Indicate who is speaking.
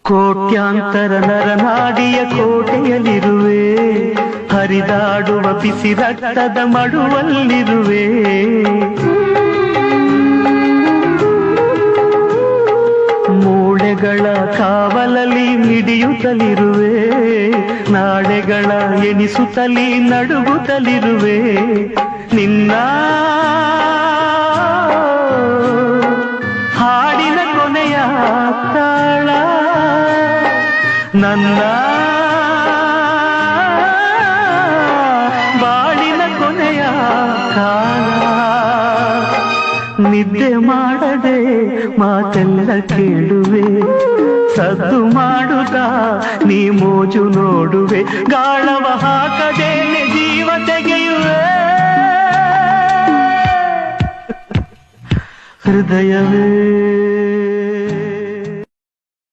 Speaker 1: ಕೋಟ್ಯಾಂತರ ನರನಾಡಿಯ ಕೋಟೆಯಲ್ಲಿರುವೆ, ಹರಿದಾಡುವ ಬಿಸಿ ರಕ್ತದ ಮಡುವಲ್ಲಿರುವೆ. ಮೂಳೆಗಳ ಕಾವಲಲ್ಲಿ ಮಿಡಿಯುತ್ತಲಿರುವೆ, ನಾಳೆಗಳ ಎಣಿಸುತ್ತಲಿ ನಡುಗುತ್ತಲಿರುವೆ. ನಿನ್ನ ಹಾಡಿನ ಕೊನೆಯ ತಾಳ ನನ್ನ ಬಾಳಿನ ಕೊನೆಯ ಕಾಲ. ನಿದ್ದೆ ಮಾಡದೆ ಮಾತೆಲ್ಲ ಕೇಳುವೆ, ಸದ್ದು ಮಾಡುತ್ತಾ ನೀ ಮೋಜು ನೋಡುವೆ. ಗಾಳವ ಹಾಕದೇನೆ ಜೀವ ತೆಗೆಯುವೆ. ಹೃದಯವೇ